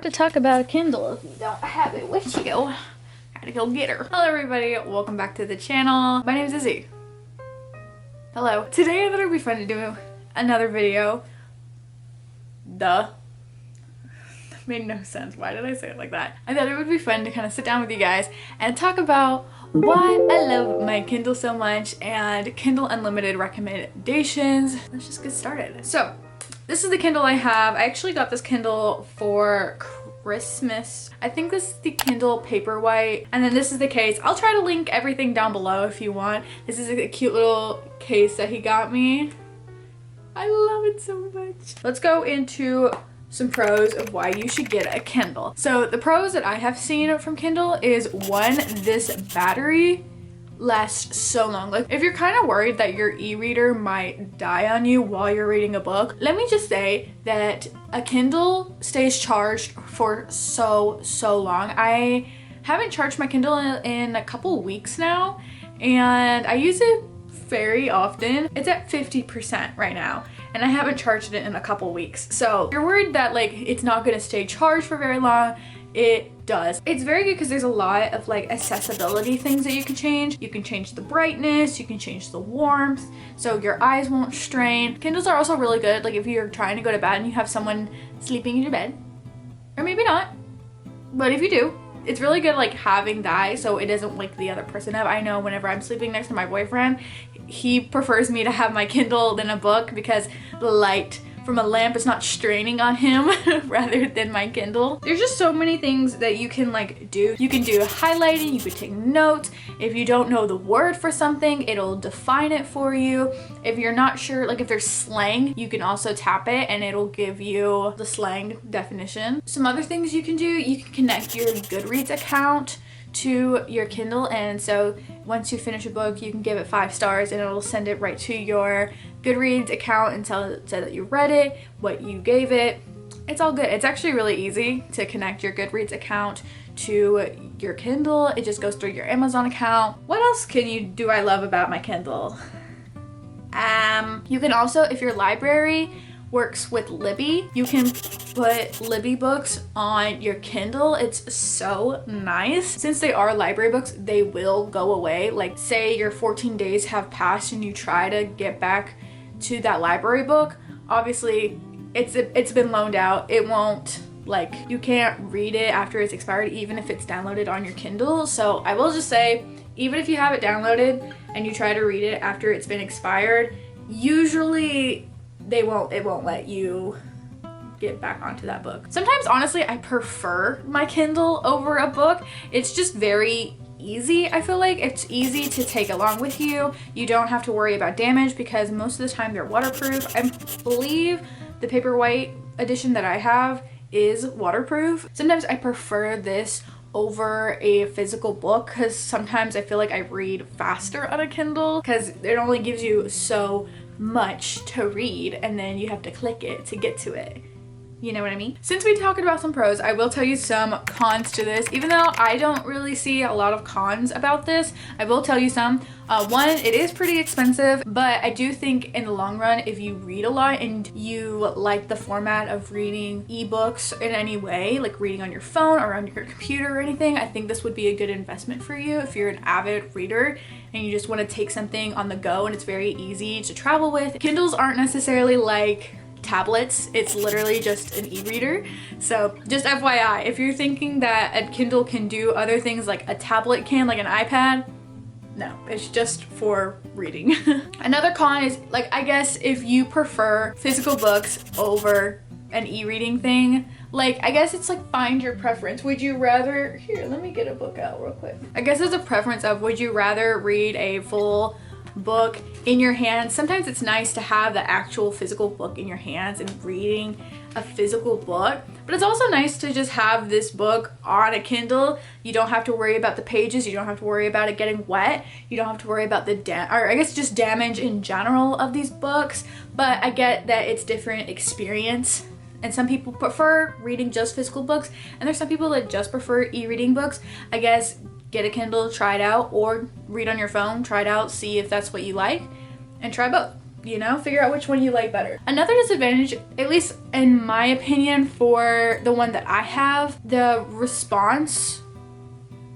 To talk about a Kindle if you don't have it with you. Gotta go get her. Hello everybody, welcome back to the channel. My name is Izzy. Hello. Today I thought it would be fun to do another video. Duh. That made no sense. Why did I say it like that? I thought it would be fun to kind of sit down with you guys and talk about why I love my Kindle so much and Kindle Unlimited recommendations. Let's just get started. So, this is the Kindle I have. I actually got this Kindle for Christmas. I think this is the Kindle Paperwhite, and then this is the case. I'll try to link everything down below if you want. This is a cute little case that he got me. I love it so much. Let's go into some pros of why you should get a Kindle. So the pros that I have seen from Kindle is one, this battery lasts so long. Like if you're kind of worried that your e-reader might die on you while you're reading a book, let me just say that a Kindle stays charged for so long. I haven't charged my Kindle in a couple weeks now, and I use it very often. It's at 50% right now, and I haven't charged it in a couple weeks. So if you're worried that like it's not gonna stay charged for very long, it does. It's very good because there's a lot of like accessibility things that you can change. You can change the brightness, you can change the warmth, so your eyes won't strain. Kindles are also really good like if you're trying to go to bed and you have someone sleeping in your bed, or maybe not, but if you do, it's really good like having that so it doesn't wake the other person up. I know whenever I'm sleeping next to my boyfriend, he prefers me to have my Kindle than a book because the light from a lamp is not straining on him rather than my Kindle. There's just so many things that you can like do. You can do highlighting, you could take notes. If you don't know the word for something, it'll define it for you. If you're not sure, like if there's slang, you can also tap it and it'll give you the slang definition. Some other things you can do, you can connect your Goodreads account to your Kindle, and so once you finish a book you can give it 5 stars and it'll send it right to your Goodreads account and say that you read it, what you gave it. It's all good. It's actually really easy to connect your Goodreads account to your Kindle. It just goes through your Amazon account. What else do I love about my Kindle? You can also, if your library works with Libby, you can put Libby books on your Kindle. It's so nice. Since they are library books, they will go away. Like say your 14 days have passed and you try to get back to that library book, obviously it's been loaned out. It won't, like, you can't read it after it's expired even if it's downloaded on your Kindle. So I will just say, even if you have it downloaded and you try to read it after it's been expired, usually it won't let you get back onto that book. Sometimes honestly I prefer my Kindle over a book. It's just very easy. I feel like it's easy to take along with you. You don't have to worry about damage because most of the time they're waterproof. I believe the Paperwhite edition that I have is waterproof. Sometimes I prefer this over a physical book because sometimes I feel like I read faster on a Kindle because it only gives you so much to read and then you have to click it to get to it. You know what I mean? Since we talked about some pros, I will tell you some cons to this. Even though I don't really see a lot of cons about this, I will tell you some. One, it is pretty expensive, but I do think in the long run, if you read a lot and you like the format of reading ebooks in any way, like reading on your phone or on your computer or anything, I think this would be a good investment for you if you're an avid reader and you just want to take something on the go and it's very easy to travel with. Kindles aren't necessarily like tablets, it's literally just an e-reader. So just FYI, if you're thinking that a Kindle can do other things like a tablet can, like an iPad, no, it's just for reading. Another con is, like, I guess if you prefer physical books over an e-reading thing, like, I guess it's like find your preference. Would you rather, here, let me get a book out real quick. I guess there's a preference of would you rather read a full book in your hands. Sometimes it's nice to have the actual physical book in your hands and reading a physical book, but it's also nice to just have this book on a Kindle. You don't have to worry about the pages, you don't have to worry about it getting wet, you don't have to worry about the just damage in general of these books. But I get that it's different experience and some people prefer reading just physical books and there's some people that just prefer e-reading books. I guess get a Kindle, try it out, or read on your phone, try it out, see if that's what you like, and try both. you know, figure out which one you like better. Another disadvantage, at least in my opinion, for the one that I have, the response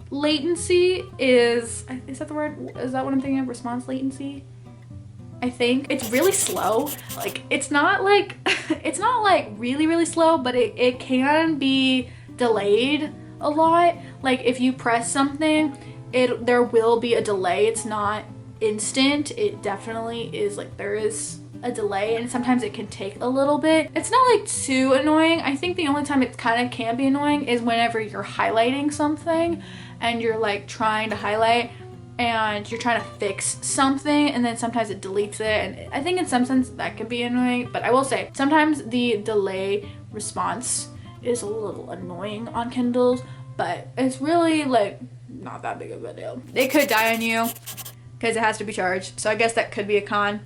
latency is that the word? Is that what I'm thinking of? Response latency? I think it's really slow. Like, it's not like it's not like really, really slow, but it can be delayed a lot. Like, if you press something, there will be a delay. It's not instant. It definitely is, like, there is a delay, and sometimes it can take a little bit. It's not like too annoying. I think the only time it kind of can be annoying is whenever you're highlighting something and you're like trying to highlight and you're trying to fix something, and then sometimes it deletes it, and I think in some sense that could be annoying. But I will say sometimes the delay response is a little annoying on Kindles, but it's really like not that big of a deal. It could die on you because it has to be charged, so I guess that could be a con.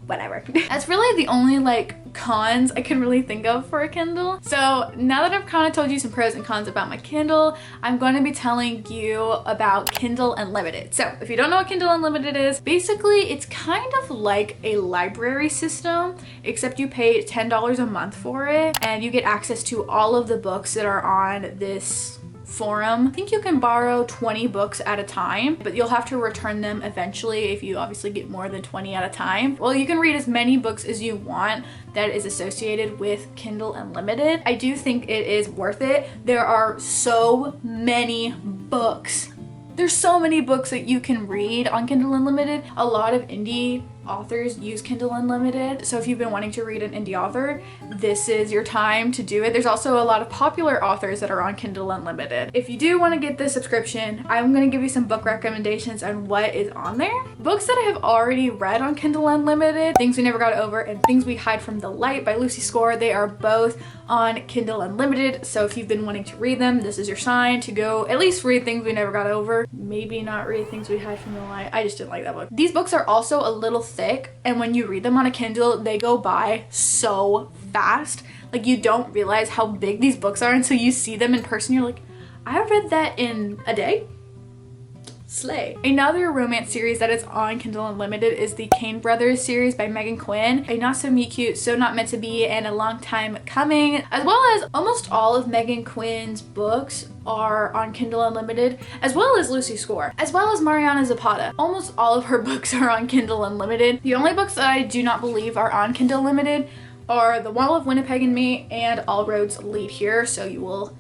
Whatever. That's really the only like cons I can really think of for a Kindle. So now that I've kind of told you some pros and cons about my Kindle, I'm going to be telling you about Kindle Unlimited. So if you don't know what Kindle Unlimited is, basically it's kind of like a library system, except you pay $10 a month for it and you get access to all of the books that are on this forum. I think you can borrow 20 books at a time, but you'll have to return them eventually if you obviously get more than 20 at a time. Well, you can read as many books as you want that is associated with Kindle Unlimited. I do think it is worth it. There are so many books. There's so many books that you can read on Kindle Unlimited. A lot of indie authors use Kindle Unlimited. So if you've been wanting to read an indie author, this is your time to do it. There's also a lot of popular authors that are on Kindle Unlimited. If you do want to get this subscription, I'm going to give you some book recommendations on what is on there. Books that I have already read on Kindle Unlimited, Things We Never Got Over and Things We Hide from the Light by Lucy Score, they are both on Kindle Unlimited. So if you've been wanting to read them, this is your sign to go at least read Things We Never Got Over. Maybe not read Things We Hide from the Light. I just didn't like that book. These books are also a little thick, and when you read them on a Kindle, they go by so fast. Like, you don't realize how big these books are until you see them in person. You're like, I read that in a day? Slay. Another romance series that is on Kindle Unlimited is the Kane Brothers series by Megan Quinn. A Not So Meet Cute, So Not Meant to Be, and A Long Time Coming, as well as almost all of Megan Quinn's books are on Kindle Unlimited, as well as Lucy Score, as well as Mariana Zapata. Almost all of her books are on Kindle Unlimited. The only books that I do not believe are on Kindle Unlimited are The Wall of Winnipeg and Me and All Roads Lead Here. So you will,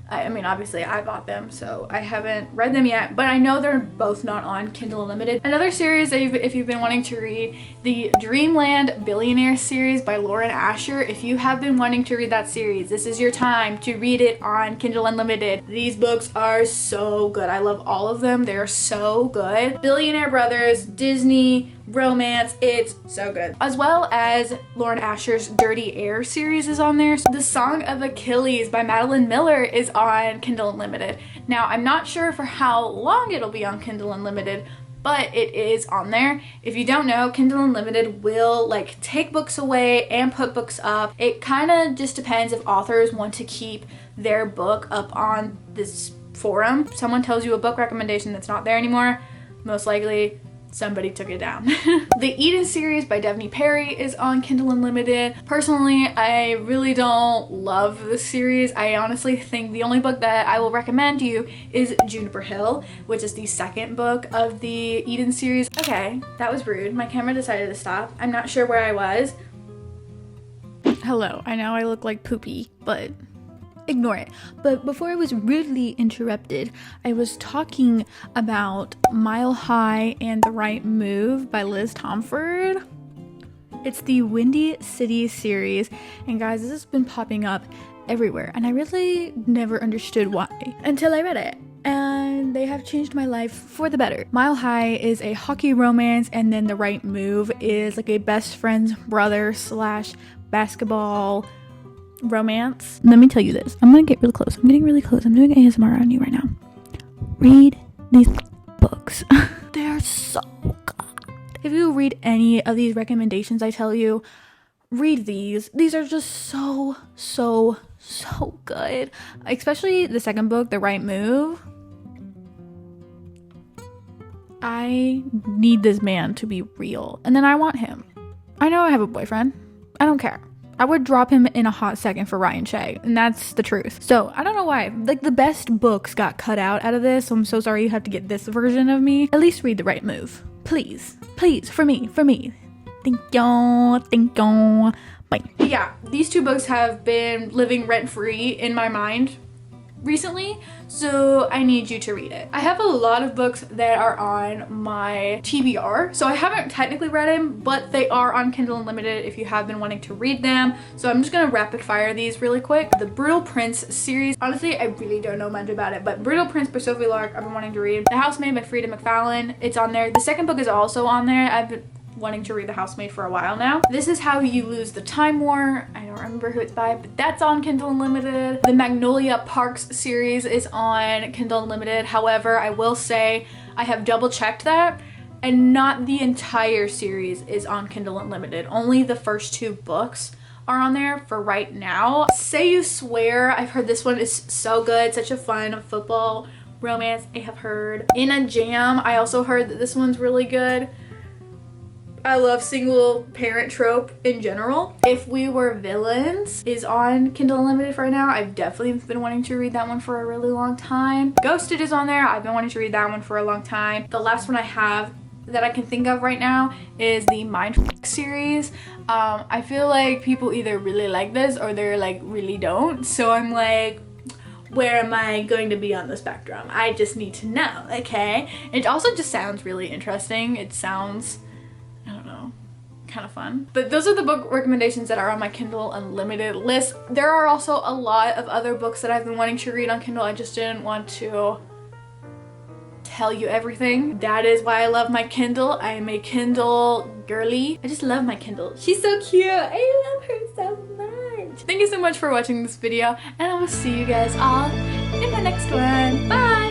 I mean, obviously I bought them, so I haven't read them yet, but I know they're both not on Kindle Unlimited. Another series that if you've been wanting to read, the Dreamland Billionaire series by Lauren Asher. If you have been wanting to read that series, this is your time to read it on Kindle Unlimited. These books are so good. I love all of them. They're so good. Billionaire Brothers, Disney, romance, it's so good. As well as Lauren Asher's Dirty Air series is on there. The Song of Achilles by Madeline Miller is on Kindle Unlimited. Now, I'm not sure for how long it'll be on Kindle Unlimited, but it is on there. If you don't know, Kindle Unlimited will like take books away and put books up. It kind of just depends if authors want to keep their book up on this forum. Someone tells you a book recommendation that's not there anymore, most likely somebody took it down. The Eden series by Devney Perry is on Kindle Unlimited. Personally, I really don't love this series. I honestly think the only book that I will recommend you is Juniper Hill, which is the second book of the Eden series. Okay, that was rude. My camera decided to stop. I'm not sure where I was. Hello, I know I look like poopy, but ignore it. But before I was rudely interrupted, I was talking about Mile High and the Right Move by Liz Tomford. It's the Windy City series, and guys, this has been popping up everywhere, and I really never understood why until I read it. And they have changed my life for the better. Mile High is a hockey romance, and then The Right Move is like a best friend's brother / basketball romance. Let me tell you this. I'm gonna get really close. I'm getting really close. I'm doing ASMR on you right now. Read these books. They're so good. If you read any of these recommendations I tell you, read these. These are just so good. Especially the second book, The Right Move. I need this man to be real, and then I want him. I know I have a boyfriend. I don't care. I would drop him in a hot second for Ryan Shay, and that's the truth. So I don't know why, like, the best books got cut out of this, so I'm so sorry you have to get this version of me. At least read The Right Move. Please, for me. Thank you. Bye. Yeah, these two books have been living rent-free in my mind recently, so I need you to read it. I have a lot of books that are on my TBR, so I haven't technically read them, but they are on Kindle Unlimited if you have been wanting to read them. So I'm just gonna rapid fire these really quick. The Brutal Prince series, honestly I really don't know much about it, but Brutal Prince by Sophie Lark I've been wanting to read. The Housemaid by Frida McFarlane, it's on there. The second book is also on there. I've been wanting to read The Housemaid for a while now. This Is How You Lose the Time War. I don't remember who it's by, but that's on Kindle Unlimited. The Magnolia Parks series is on Kindle Unlimited. However, I will say I have double checked that, and not the entire series is on Kindle Unlimited. Only the first two books are on there for right now. Say You Swear, I've heard this one is so good. Such a fun football romance, I have heard. In a Jam, I also heard that this one's really good. I love single parent trope in general. If We Were Villains is on Kindle Unlimited right now. I've definitely been wanting to read that one for a really long time. Ghosted is on there. I've been wanting to read that one for a long time. The last one I have that I can think of right now is the Mind series. I feel like people either really like this or they're like really don't. So I'm like, where am I going to be on the spectrum? I just need to know, okay? It also just sounds really interesting. It sounds, I don't know, kind of fun. But those are the book recommendations that are on my Kindle Unlimited list. There are also a lot of other books that I've been wanting to read on Kindle. I just didn't want to tell you everything. That is why I love my Kindle. I am a Kindle girly. I just love my Kindle. She's so cute. I love her so much. Thank you so much for watching this video, and I will see you guys all in my next one. Bye!